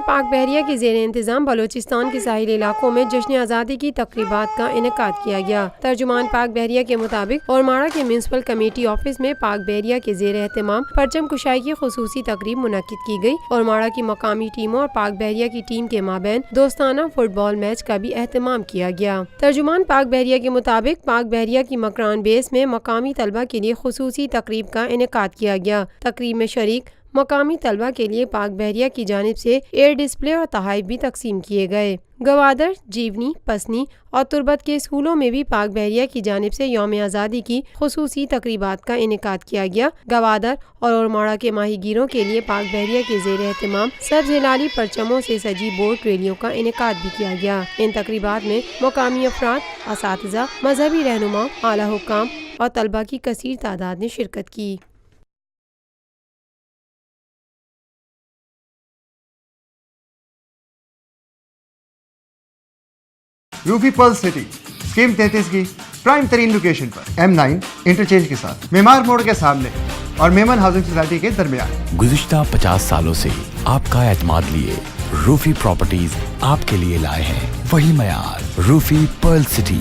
پاک بحریہ کے زیر انتظام بلوچستان کے ساحلی علاقوں میں جشن آزادی کی تقریبات کا انعقاد کیا گیا۔ ترجمان پاک بحریہ کے مطابق اورماڑہ کے میونسپل کمیٹی آفس میں پاک بحریہ کے زیر اہتمام پرچم کشائی کی خصوصی تقریب منعقد کی گئی۔ اورماڑہ کی مقامی ٹیموں اور پاک بحریہ کی ٹیم کے مابین دوستانہ فٹ بال میچ کا بھی اہتمام کیا گیا۔ ترجمان پاک بحریہ کے مطابق پاک بحریہ کی مکران بیس میں مقامی طلبہ کے لیے خصوصی تقریب کا انعقاد کیا گیا۔ تقریب میں شریک مقامی طلبہ کے لیے پاک بحریہ کی جانب سے ائیر ڈسپلے اور تحائف بھی تقسیم کیے گئے۔ گوادر، جیونی، پسنی اور تربت کے اسکولوں میں بھی پاک بحریہ کی جانب سے یوم آزادی کی خصوصی تقریبات کا انعقاد کیا گیا۔ گوادر اور اورماڑہ کے ماہی گیروں کے لیے پاک بحریہ کے زیر اہتمام سبز ہلالی پرچموں سے سجی بوٹ ریلیوں کا انعقاد بھی کیا گیا۔ ان تقریبات میں مقامی افراد، اساتذہ، مذہبی رہنما، اعلیٰ حکام اور طلبہ کی کثیر تعداد نے شرکت کی۔ روفی پرل سٹی اسکیم 33 کی پرائم ترین لوکیشن پر M9 انٹرچینج کے ساتھ معمار موڑ کے سامنے اور میمن ہاؤسنگ سوسائٹی کے درمیان۔ گزشتہ 50 سالوں سے آپ کا اعتماد لیے روفی پراپرٹیز آپ کے لیے لائے ہیں وہی معیار۔ روفی پرل سٹی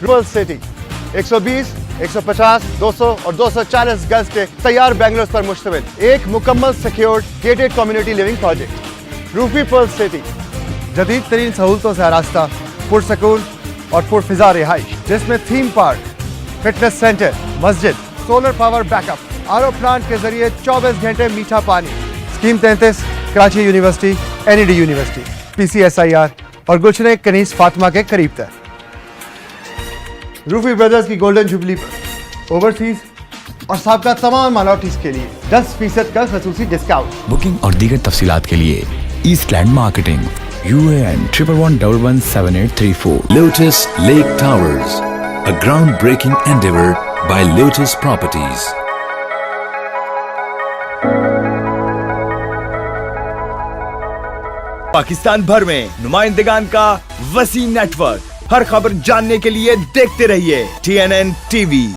120، 150، 200 اور 240 گز کے تیار بنگلوز پر مشتمل ایک مکمل secured gated community living project. Rufi pearl city جدید ترین سہولتوں سے آراستہ، پرسکون اور پرفضا رہائش، جس میں تھیم پارک، فٹنس سینٹر، مسجد، solar power backup, RO plant کے ذریعے 24 گھنٹے میٹھا پانی۔ Scheme 33 Karachi university, NED university, PCSIR اور گلشن کنیز فاطمہ کے قریب تر۔ روفی بردرز کی گولڈن جوبلی پر اوورسیز اور سابقہ تمام مائنورٹیز کے لیے 10% کا خصوصی ڈسکاؤنٹ۔ بکنگ اور دیگر تفصیلات کے لیے East Land Marketing UAN 11117834 Lotus Lake Towers, a groundbreaking endeavor by Lotus Properties. Pakistan بھر میں نمائندگان کا وسیع نیٹ ورک، ہر خبر جاننے کے لیے دیکھتے رہیے TNN TV۔